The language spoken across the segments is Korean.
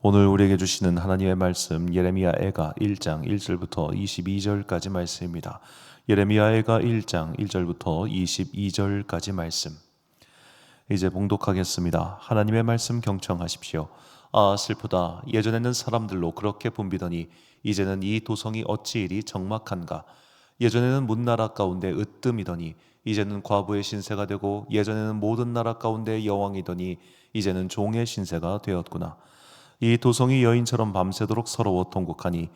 오늘 우리에게 주시는 하나님의 말씀 예레미야 애가 1장 1절부터 22절까지 말씀입니다. 예레미야 애가 1장 1절부터 22절까지 말씀. 이제 봉독하겠습니다. 하나님의 말씀 경청하십시오. 아 슬프다. 예전에는 사람들로 그렇게 붐비더니 이제는 이 도성이 어찌 이리 적막한가. 예전에는 문나라 가운데 으뜸이더니 이제는 과부의 신세가 되고 예전에는 모든 나라 가운데 여왕이더니 이제는 종의 신세가 되었구나. 이 도성이 여인처럼 밤새도록 서러워 통곡하니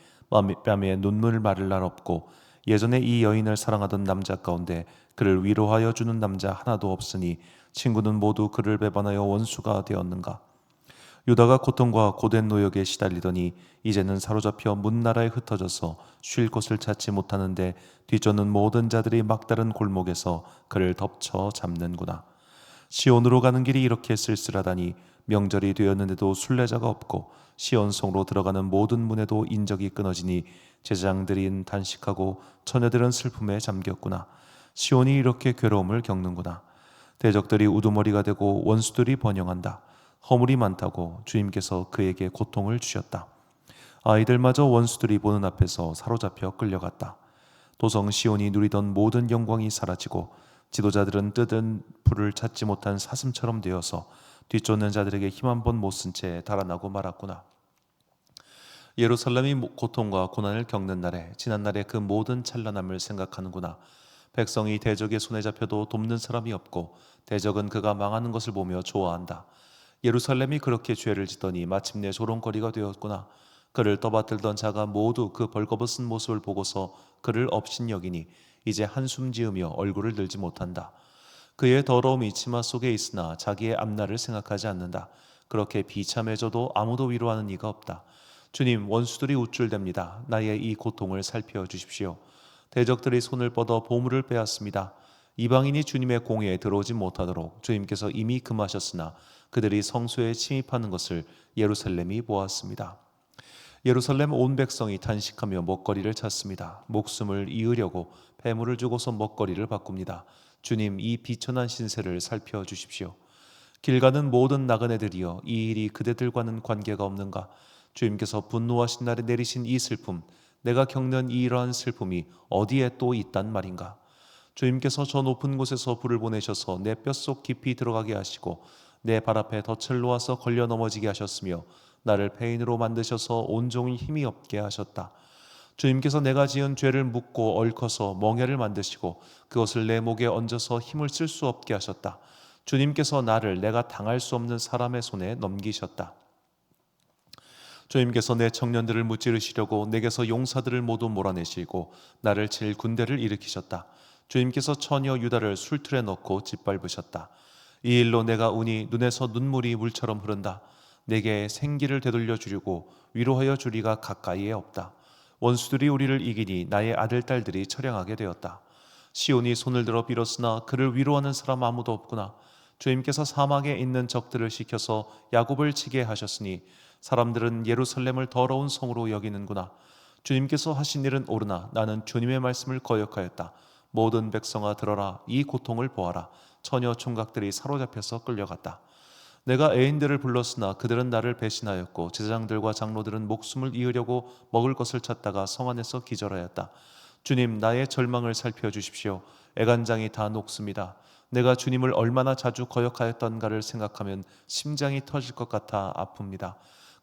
뺨에 눈물 마를 날 없고 예전에 이 여인을 사랑하던 남자 가운데 그를 위로하여 주는 남자 하나도 없으니 친구는 모두 그를 배반하여 원수가 되었는가. 유다가 고통과 고된 노역에 시달리더니 이제는 사로잡혀 문나라에 흩어져서 쉴 곳을 찾지 못하는데 뒤쫓는 모든 자들이 막다른 골목에서 그를 덮쳐 잡는구나. 시온으로 가는 길이 이렇게 쓸쓸하다니 명절이 되었는데도 순례자가 없고 시온성으로 들어가는 모든 문에도 인적이 끊어지니 제사장들인 단식하고 처녀들은 슬픔에 잠겼구나. 시온이 이렇게 괴로움을 겪는구나. 대적들이 우두머리가 되고 원수들이 번영한다. 허물이 많다고 주님께서 그에게 고통을 주셨다. 아이들마저 원수들이 보는 앞에서 사로잡혀 끌려갔다. 도성 시온이 누리던 모든 영광이 사라지고 지도자들은 뜯은 풀을 찾지 못한 사슴처럼 되어서 뒤쫓는 자들에게 힘 한 번 못 쓴 채 달아나고 말았구나. 예루살렘이 고통과 고난을 겪는 날에 지난날의 그 모든 찬란함을 생각하는구나. 백성이 대적의 손에 잡혀도 돕는 사람이 없고 대적은 그가 망하는 것을 보며 좋아한다. 예루살렘이 그렇게 죄를 짓더니 마침내 조롱거리가 되었구나. 그를 떠받들던 자가 모두 그 벌거벗은 모습을 보고서 그를 업신여기니 이제 한숨 지으며 얼굴을 들지 못한다. 그의 더러움이 치마 속에 있으나 자기의 앞날을 생각하지 않는다. 그렇게 비참해져도 아무도 위로하는 이가 없다. 주님, 원수들이 우쭐댑니다. 나의 이 고통을 살펴주십시오. 대적들이 손을 뻗어 보물을 빼앗습니다. 이방인이 주님의 공회에 들어오지 못하도록 주님께서 이미 금하셨으나 그들이 성소에 침입하는 것을 예루살렘이 보았습니다. 예루살렘 온 백성이 탄식하며 먹거리를 찾습니다. 목숨을 이으려고 배물을 주고서 먹거리를 바꿉니다. 주님, 이 비천한 신세를 살펴주십시오. 길 가는 모든 나그네들이여, 이 일이 그대들과는 관계가 없는가? 주님께서 분노하신 날에 내리신 이 슬픔, 내가 겪는 이러한 슬픔이 어디에 또 있단 말인가? 주님께서 저 높은 곳에서 불을 보내셔서 내 뼛속 깊이 들어가게 하시고 내 발 앞에 덫을 놓아서 걸려 넘어지게 하셨으며 나를 폐인으로 만드셔서 온종일 힘이 없게 하셨다. 주님께서 내가 지은 죄를 묻고 얽어서 멍에를 만드시고 그것을 내 목에 얹어서 힘을 쓸 수 없게 하셨다. 주님께서 나를 내가 당할 수 없는 사람의 손에 넘기셨다. 주님께서 내 청년들을 무찌르시려고 내게서 용사들을 모두 몰아내시고 나를 칠 군대를 일으키셨다. 주님께서 처녀 유다를 술틀에 넣고 짓밟으셨다. 이 일로 내가 우니 눈에서 눈물이 물처럼 흐른다. 내게 생기를 되돌려 주려고 위로하여 주리가 가까이에 없다. 원수들이 우리를 이기니 나의 아들 딸들이 처량하게 되었다. 시온이 손을 들어 빌었으나 그를 위로하는 사람 아무도 없구나. 주님께서 사막에 있는 적들을 시켜서 야곱을 치게 하셨으니 사람들은 예루살렘을 더러운 성으로 여기는구나. 주님께서 하신 일은 옳으나 나는 주님의 말씀을 거역하였다. 모든 백성아 들어라. 이 고통을 보아라. 처녀 총각들이 사로잡혀서 끌려갔다. 내가 애인들을 불렀으나 그들은 나를 배신하였고 제사장들과 장로들은 목숨을 이으려고 먹을 것을 찾다가 성 안에서 기절하였다. 주님, 나의 절망을 살펴주십시오. 애간장이 다 녹습니다. 내가 주님을 얼마나 자주 거역하였던가를 생각하면 심장이 터질 것 같아 아픕니다.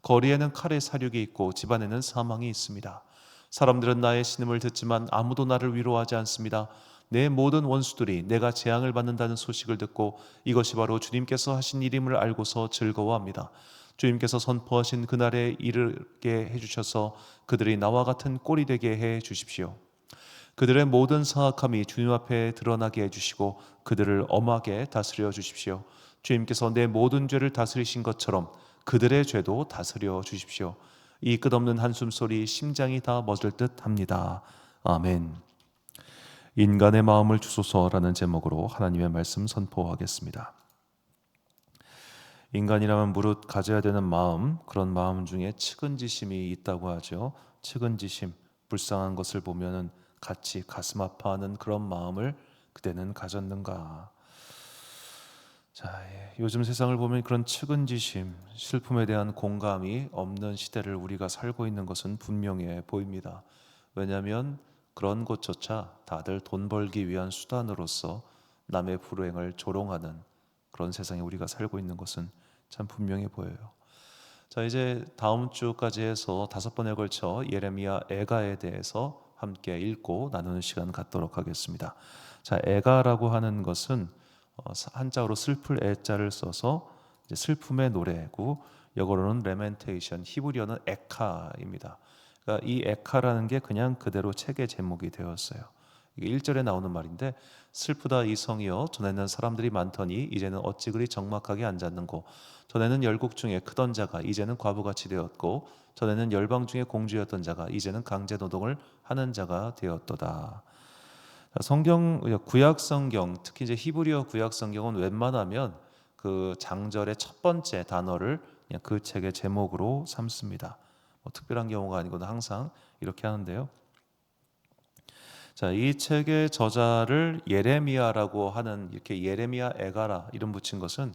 거리에는 칼의 사륙이 있고 집안에는 사망이 있습니다. 사람들은 나의 신음을 듣지만 아무도 나를 위로하지 않습니다. 내 모든 원수들이 내가 재앙을 받는다는 소식을 듣고 이것이 바로 주님께서 하신 일임을 알고서 즐거워합니다. 주님께서 선포하신 그날에 이르게 해주셔서 그들이 나와 같은 꼴이 되게 해 주십시오. 그들의 모든 사악함이 주님 앞에 드러나게 해주시고 그들을 엄하게 다스려 주십시오. 주님께서 내 모든 죄를 다스리신 것처럼 그들의 죄도 다스려 주십시오. 이 끝없는 한숨소리 심장이 다 멎을 듯 합니다. 아멘. 인간의 마음을 주소서라는 제목으로 하나님의 말씀 선포하겠습니다. 인간이라면 무릇 가져야 되는 마음, 그런 마음 중에 측은지심이 있다고 하죠. 측은지심, 불쌍한 것을 보면은 같이 가슴 아파하는 그런 마음을 그대는 가졌는가? 자, 요즘 세상을 보면 그런 측은지심, 슬픔에 대한 공감이 없는 시대를 우리가 살고 있는 것은 분명해 보입니다. 왜냐하면 그런 것조차 다들 돈 벌기 위한 수단으로서 남의 불행을 조롱하는 그런 세상에 우리가 살고 있는 것은 참 분명해 보여요. 자, 이제 다음 주까지 해서 5번에 걸쳐 예레미야 애가에 대해서 함께 읽고 나누는 시간 갖도록 하겠습니다. 자, 애가라고 하는 것은 한자어로 슬플 애자를 써서 이제 슬픔의 노래고, 영어로는 레멘테이션, 히브리어는 에카입니다. 그러니까 이 에카라는 게 그냥 그대로 책의 제목이 되었어요. 이게 1절에 나오는 말인데, 슬프다 이 성이여, 전에는 사람들이 많더니 이제는 어찌 그리 적막하게 앉았는고, 전에는 열국 중에 크던 자가 이제는 과부같이 되었고, 전에는 열방 중에 공주였던 자가 이제는 강제 노동을 하는 자가 되었도다. 성경, 구약 성경, 특히 이제 히브리어 구약 성경은 웬만하면 그 장절의 첫 번째 단어를 그냥 그 책의 제목으로 삼습니다. 뭐 특별한 경우가 아니고도 항상 이렇게 하는데요. 자, 이 책의 저자를 예레미야라고 하는, 이렇게 예레미야 에가라 이름 붙인 것은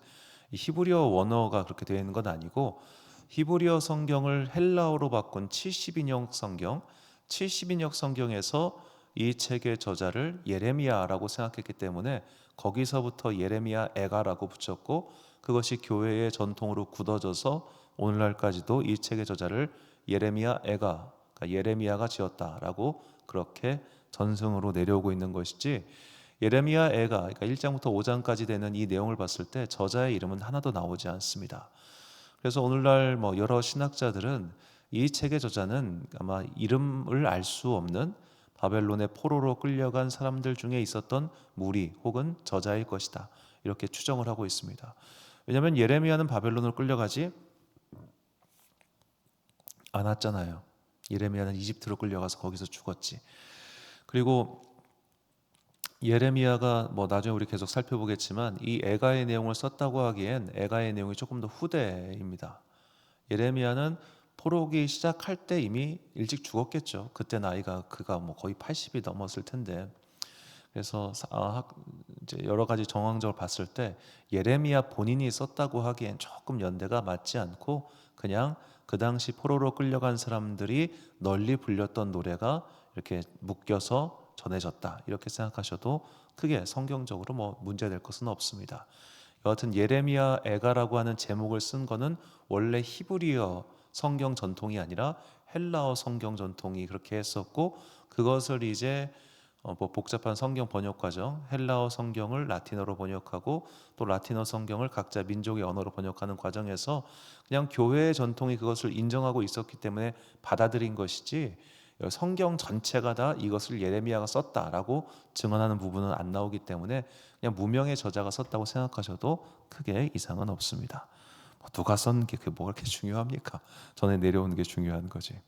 이 히브리어 원어가 그렇게 되어 있는 건 아니고, 히브리어 성경을 헬라어로 바꾼 70인역 성경, 70인역 성경에서 이 책의 저자를 예레미야라고 생각했기 때문에 거기서부터 예레미야 에가라고 붙였고, 그것이 교회의 전통으로 굳어져서 오늘날까지도 이 책의 저자를 예레미야 에가, 그러니까 예레미야가 지었다라고 그렇게 전승으로 내려오고 있는 것이지, 예레미야 애가, 그러니까 1장부터 5장까지 되는 이 내용을 봤을 때 저자의 이름은 하나도 나오지 않습니다. 그래서 오늘날 뭐 여러 신학자들은 이 책의 저자는 아마 이름을 알 수 없는 바벨론의 포로로 끌려간 사람들 중에 있었던 무리 혹은 저자일 것이다, 이렇게 추정을 하고 있습니다. 왜냐하면 예레미야는 바벨론으로 끌려가지 않았잖아요. 예레미야는 이집트로 끌려가서 거기서 죽었지. 그리고 예레미야가 뭐 나중에 우리 계속 살펴보겠지만 이 애가의 내용을 썼다고 하기엔 애가의 내용이 조금 더 후대입니다. 예레미야는 포로기 시작할 때 이미 일찍 죽었겠죠. 그때 나이가 그가 뭐 거의 80이 넘었을 텐데. 그래서 이제 여러 가지 정황적으로 봤을 때 예레미야 본인이 썼다고 하기엔 조금 연대가 맞지 않고, 그냥 그 당시 포로로 끌려간 사람들이 널리 불렸던 노래가 이렇게 묶여서 전해졌다, 이렇게 생각하셔도 크게 성경적으로 뭐 문제될 것은 없습니다. 여하튼 예레미야 애가라고 하는 제목을 쓴 거는 원래 히브리어 성경 전통이 아니라 헬라어 성경 전통이 그렇게 했었고, 그것을 이제 뭐 복잡한 성경 번역 과정, 헬라어 성경을 라틴어로 번역하고 또 라틴어 성경을 각자 민족의 언어로 번역하는 과정에서 그냥 교회의 전통이 그것을 인정하고 있었기 때문에 받아들인 것이지, 성경 전체가 다 이것을 예레미야가 썼다라고 증언하는 부분은 안 나오기 때문에 그냥 무명의 저자가 썼다고 생각하셔도 크게 이상은 없습니다. 뭐 누가 썼는 게 그게 뭐가 그렇게 중요합니까? 전에 내려오는 게 중요한 거지.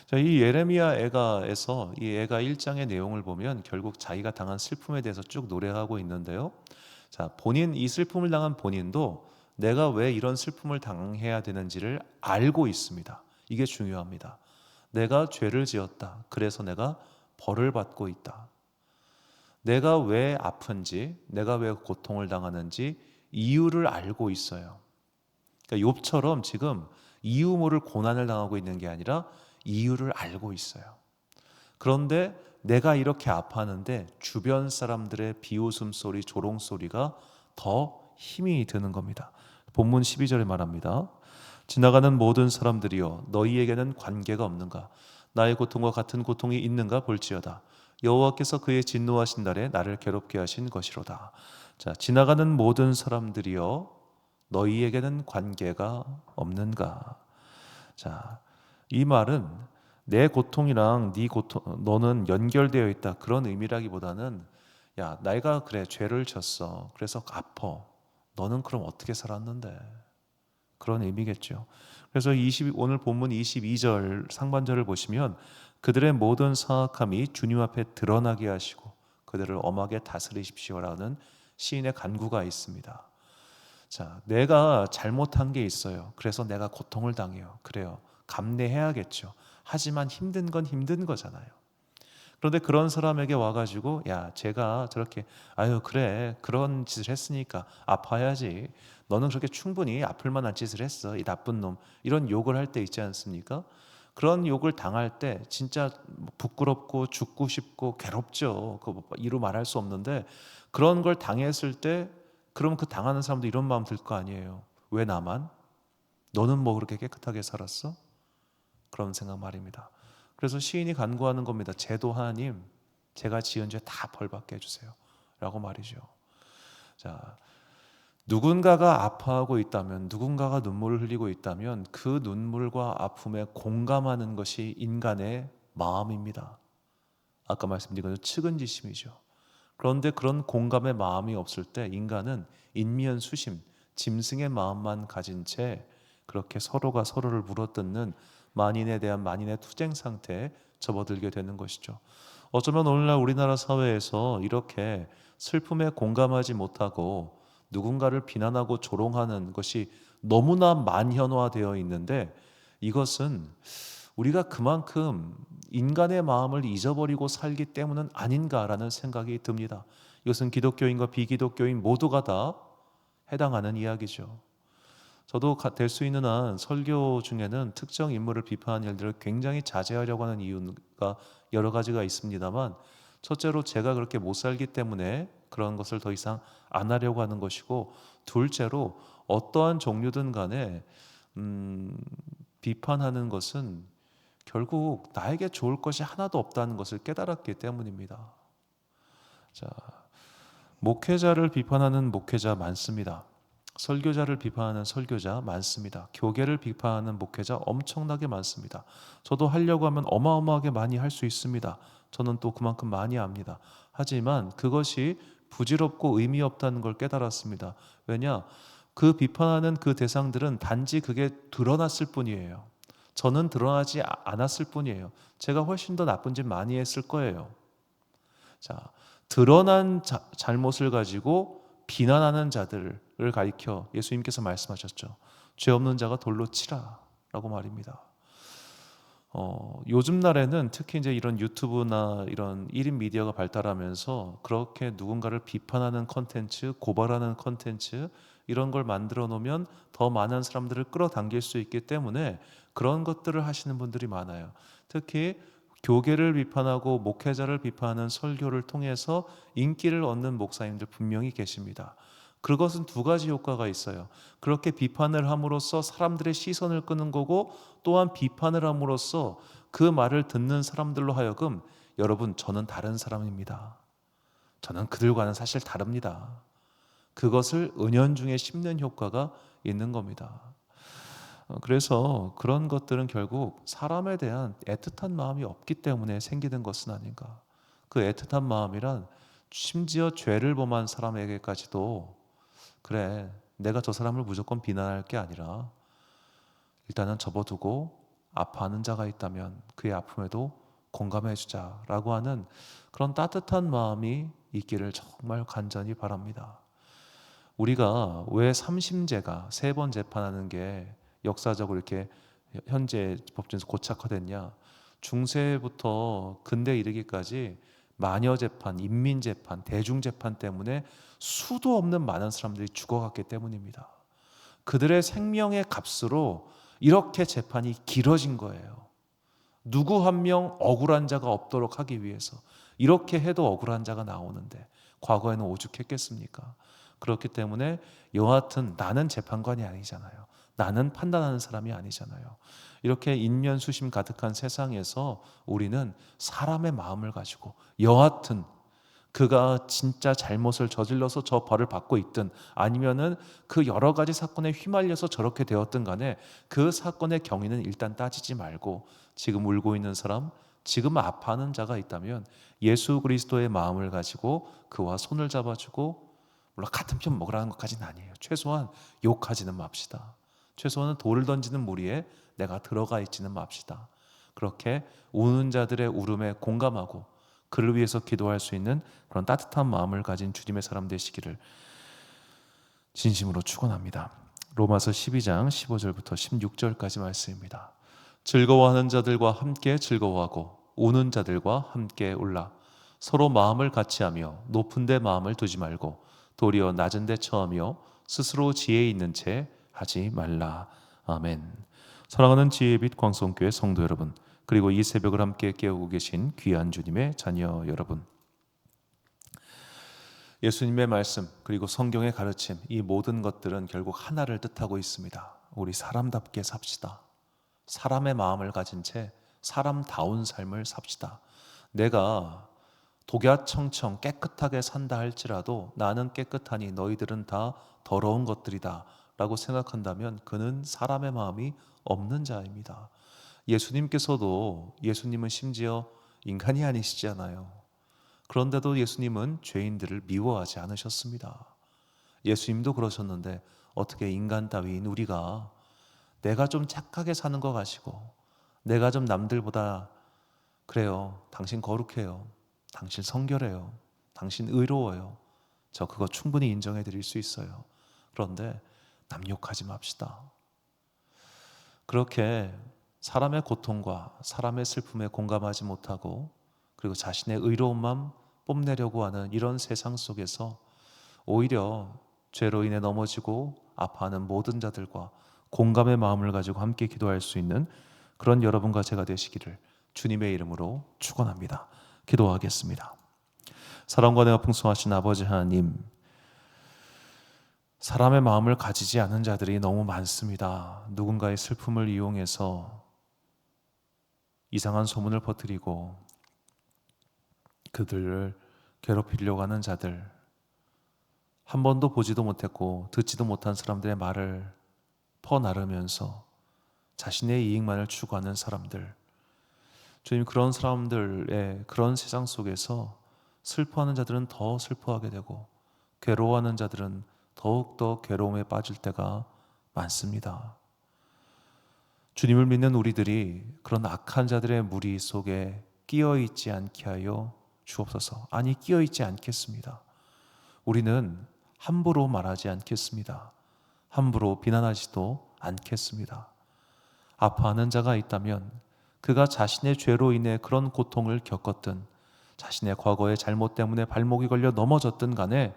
자, 이 예레미야 애가에서 이 애가 1장의 내용을 보면 결국 자기가 당한 슬픔에 대해서 쭉 노래하고 있는데요. 자, 이 슬픔을 당한 본인도 내가 왜 이런 슬픔을 당해야 되는지를 알고 있습니다. 이게 중요합니다. 내가 죄를 지었다, 그래서 내가 벌을 받고 있다. 내가 왜 아픈지, 내가 왜 고통을 당하는지 이유를 알고 있어요. 그러니까 욥처럼 지금 이유 모를 고난을 당하고 있는 게 아니라 이유를 알고 있어요. 그런데 내가 이렇게 아파하는데 주변 사람들의 비웃음 소리, 조롱 소리가 더 힘이 드는 겁니다. 본문 12절에 말합니다. 지나가는 모든 사람들이여, 너희에게는 관계가 없는가? 나의 고통과 같은 고통이 있는가 볼지어다. 여호와께서 그의 진노하신 날에 나를 괴롭게 하신 것이로다. 자, 지나가는 모든 사람들이여, 너희에게는 관계가 없는가? 자, 이 말은 내 고통이랑 네 고통, 너는 연결되어 있다, 그런 의미라기보다는, 야, 내가 그래 죄를 졌어, 그래서 아파, 너는 그럼 어떻게 살았는데, 그런 의미겠죠. 그래서 오늘 본문 22절 상반절을 보시면 그들의 모든 사악함이 주님 앞에 드러나게 하시고 그들을 엄하게 다스리십시오라는 시인의 간구가 있습니다. 자, 내가 잘못한 게 있어요. 그래서 내가 고통을 당해요. 그래요. 감내해야겠죠. 하지만 힘든 건 힘든 거잖아요. 그런데 그런 사람에게 와가지고 야 제가 저렇게 아유 그래 그런 짓을 했으니까 아파야지 너는 그렇게 충분히 아플 만한 짓을 했어 이 나쁜 놈 이런 욕을 할 때 있지 않습니까? 그런 욕을 당할 때 진짜 부끄럽고 죽고 싶고 괴롭죠. 그거 이루 말할 수 없는데 그런 걸 당했을 때 그럼 그 당하는 사람도 이런 마음 들 거 아니에요. 왜 나만? 너는 뭐 그렇게 깨끗하게 살았어? 그런 생각 말입니다. 그래서 시인이 간구하는 겁니다. 제도 하나님, 제가 지은 죄 다 벌받게 해주세요. 라고 말이죠. 자, 누군가가 아파하고 있다면, 누군가가 눈물을 흘리고 있다면 그 눈물과 아픔에 공감하는 것이 인간의 마음입니다. 아까 말씀드린 것처럼 측은지심이죠. 그런데 그런 공감의 마음이 없을 때 인간은 인면수심, 짐승의 마음만 가진 채 그렇게 서로가 서로를 물어뜯는 만인에 대한 만인의 투쟁 상태에 접어들게 되는 것이죠. 어쩌면 오늘날 우리나라 사회에서 이렇게 슬픔에 공감하지 못하고 누군가를 비난하고 조롱하는 것이 너무나 만현화되어 있는데 이것은 우리가 그만큼 인간의 마음을 잊어버리고 살기 때문은 아닌가라는 생각이 듭니다. 이것은 기독교인과 비기독교인 모두가 다 해당하는 이야기죠. 저도 될 수 있는 한 설교 중에는 특정 인물을 비판하는 일들을 굉장히 자제하려고 하는 이유가 여러 가지가 있습니다만 첫째로 제가 그렇게 못 살기 때문에 그런 것을 더 이상 안 하려고 하는 것이고 둘째로 어떠한 종류든 간에 비판하는 것은 결국 나에게 좋을 것이 하나도 없다는 것을 깨달았기 때문입니다. 자, 목회자를 비판하는 목회자 많습니다. 설교자를 비판하는 설교자 많습니다. 교계를 비판하는 목회자 엄청나게 많습니다. 저도 하려고 하면 어마어마하게 많이 할 수 있습니다. 저는 또 그만큼 많이 압니다. 하지만 그것이 부질없고 의미 없다는 걸 깨달았습니다. 왜냐? 그 비판하는 그 대상들은 단지 그게 드러났을 뿐이에요. 저는 드러나지 않았을 뿐이에요. 제가 훨씬 더 나쁜 짓 많이 했을 거예요. 자, 드러난 잘못을 가지고 비난하는 자들을 가리켜 예수님께서 말씀하셨죠. 죄 없는 자가 돌로 치라라고 말입니다. 요즘 날에는 특히 이제 이런 유튜브나 이런 1인 미디어가 발달하면서 그렇게 누군가를 비판하는 컨텐츠, 고발하는 컨텐츠 이런 걸 만들어 놓으면 더 많은 사람들을 끌어당길 수 있기 때문에 그런 것들을 하시는 분들이 많아요. 특히 교계를 비판하고 목회자를 비판하는 설교를 통해서 인기를 얻는 목사님들 분명히 계십니다. 그것은 두 가지 효과가 있어요. 그렇게 비판을 함으로써 사람들의 시선을 끄는 거고 또한 비판을 함으로써 그 말을 듣는 사람들로 하여금 여러분 저는 다른 사람입니다. 저는 그들과는 사실 다릅니다. 그것을 은연중에 심는 효과가 있는 겁니다. 그래서 그런 것들은 결국 사람에 대한 애틋한 마음이 없기 때문에 생기는 것은 아닌가. 그 애틋한 마음이란 심지어 죄를 범한 사람에게까지도 그래 내가 저 사람을 무조건 비난할 게 아니라 일단은 접어두고 아파하는 자가 있다면 그의 아픔에도 공감해 주자라고 하는 그런 따뜻한 마음이 있기를 정말 간절히 바랍니다. 우리가 왜 삼심제가 세 번 재판하는 게 역사적으로 이렇게 현재 법정에서 고착화됐냐? 중세부터 근대 이르기까지 마녀 재판, 인민 재판, 대중 재판 때문에 수도 없는 많은 사람들이 죽어갔기 때문입니다. 그들의 생명의 값으로 이렇게 재판이 길어진 거예요. 누구 한 명 억울한 자가 없도록 하기 위해서 이렇게 해도 억울한 자가 나오는데 과거에는 오죽했겠습니까? 그렇기 때문에 여하튼 나는 재판관이 아니잖아요. 나는 판단하는 사람이 아니잖아요. 이렇게 인면수심 가득한 세상에서 우리는 사람의 마음을 가지고 여하튼 그가 진짜 잘못을 저질러서 저 벌을 받고 있든 아니면은 그 여러 가지 사건에 휘말려서 저렇게 되었든 간에 그 사건의 경위는 일단 따지지 말고 지금 울고 있는 사람, 지금 아파하는 자가 있다면 예수 그리스도의 마음을 가지고 그와 손을 잡아주고 물론 같은 편 먹으라는 것까지는 아니에요. 최소한 욕하지는 맙시다. 최소한 돌을 던지는 무리에 내가 들어가 있지는 맙시다. 그렇게 우는 자들의 울음에 공감하고 그를 위해서 기도할 수 있는 그런 따뜻한 마음을 가진 주님의 사람 되시기를 진심으로 축원합니다. 로마서 12장 15절부터 16절까지 말씀입니다. 즐거워하는 자들과 함께 즐거워하고 우는 자들과 함께 울라. 서로 마음을 같이하며 높은 데 마음을 두지 말고 도리어 낮은 데 처하며 스스로 지혜 있는 채 하지 말라. 아멘. 사랑하는 지혜의 빛 광성교회 성도 여러분, 그리고 이 새벽을 함께 깨우고 계신 귀한 주님의 자녀 여러분, 예수님의 말씀 그리고 성경의 가르침, 이 모든 것들은 결국 하나를 뜻하고 있습니다. 우리 사람답게 삽시다. 사람의 마음을 가진 채 사람다운 삶을 삽시다. 내가 독야청청 깨끗하게 산다 할지라도 나는 깨끗하니 너희들은 다 더러운 것들이다 라고 생각한다면 그는 사람의 마음이 없는 자입니다. 예수님은 심지어 인간이 아니시잖아요. 그런데도 예수님은 죄인들을 미워하지 않으셨습니다. 예수님도 그러셨는데 어떻게 인간 따위인 우리가 내가 좀 착하게 사는 것 같이고 내가 좀 남들보다 그래요. 당신 거룩해요. 당신 성결해요. 당신 의로워요. 저 그거 충분히 인정해 드릴 수 있어요. 그런데 남 욕하지 맙시다. 그렇게 사람의 고통과 사람의 슬픔에 공감하지 못하고 그리고 자신의 의로움만 뽐내려고 하는 이런 세상 속에서 오히려 죄로 인해 넘어지고 아파하는 모든 자들과 공감의 마음을 가지고 함께 기도할 수 있는 그런 여러분과 제가 되시기를 주님의 이름으로 축원합니다. 기도하겠습니다. 사랑과 은혜가 풍성하신 아버지 하나님, 사람의 마음을 가지지 않은 자들이 너무 많습니다. 누군가의 슬픔을 이용해서 이상한 소문을 퍼뜨리고 그들을 괴롭히려고 하는 자들, 한 번도 보지도 못했고 듣지도 못한 사람들의 말을 퍼나르면서 자신의 이익만을 추구하는 사람들, 주님, 그런 사람들의 그런 세상 속에서 슬퍼하는 자들은 더 슬퍼하게 되고 괴로워하는 자들은 더욱더 괴로움에 빠질 때가 많습니다. 주님을 믿는 우리들이 그런 악한 자들의 무리 속에 끼어있지 않게 하여 주옵소서. 아니, 끼어있지 않겠습니다. 우리는 함부로 말하지 않겠습니다. 함부로 비난하지도 않겠습니다. 아파하는 자가 있다면 그가 자신의 죄로 인해 그런 고통을 겪었든 자신의 과거의 잘못 때문에 발목이 걸려 넘어졌든 간에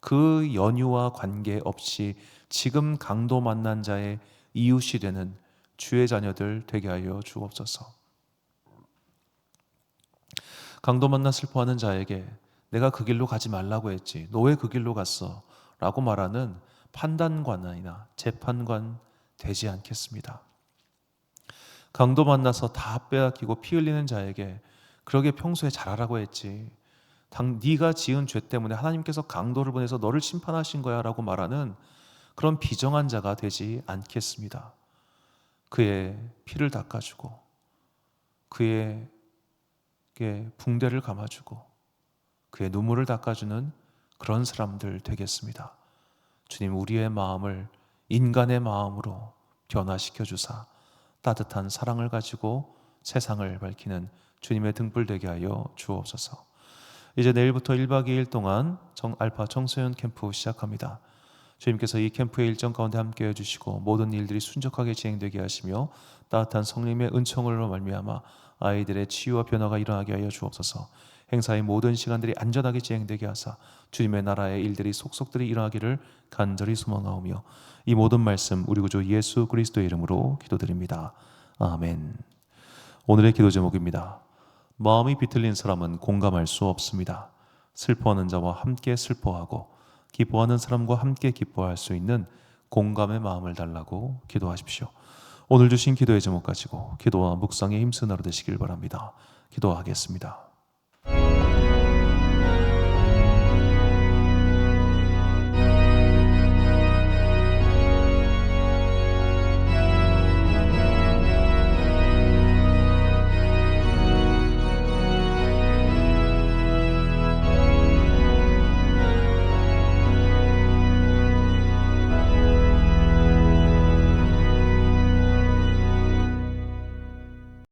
그 연유와 관계없이 지금 강도 만난 자의 이웃이 되는 주의 자녀들 되게 하여 주옵소서. 강도 만나 슬퍼하는 자에게 내가 그 길로 가지 말라고 했지, 너 왜 그 길로 갔어? 라고 말하는 판단관이나 재판관 되지 않겠습니다. 강도 만나서 다 빼앗기고 피 흘리는 자에게 그러게 평소에 잘하라고 했지, 네가 지은 죄 때문에 하나님께서 강도를 보내서 너를 심판하신 거야 라고 말하는 그런 비정한 자가 되지 않겠습니다. 그의 피를 닦아주고 그의 붕대를 감아주고 그의 눈물을 닦아주는 그런 사람들 되겠습니다. 주님, 우리의 마음을 인간의 마음으로 변화시켜 주사 따뜻한 사랑을 가지고 세상을 밝히는 주님의 등불 되게 하여 주옵소서. 이제 내일부터 1박 2일 동안 알파 청소년 캠프 시작합니다. 주님께서 이 캠프의 일정 가운데 함께 해주시고 모든 일들이 순적하게 진행되게 하시며 따뜻한 성령의 은총으로 말미암아 아이들의 치유와 변화가 일어나게 하여 주옵소서. 행사의 모든 시간들이 안전하게 진행되게 하사 주님의 나라의 일들이 속속들이 일어나기를 간절히 소망하오며 이 모든 말씀 우리 구주 예수 그리스도의 이름으로 기도드립니다. 아멘. 오늘의 기도 제목입니다. 마음이 비틀린 사람은 공감할 수 없습니다. 슬퍼하는 자와 함께 슬퍼하고 기뻐하는 사람과 함께 기뻐할 수 있는 공감의 마음을 달라고 기도하십시오. 오늘 주신 기도의 제목 가지고 기도와 묵상에 힘쓰는 하루 되시길 바랍니다. 기도하겠습니다.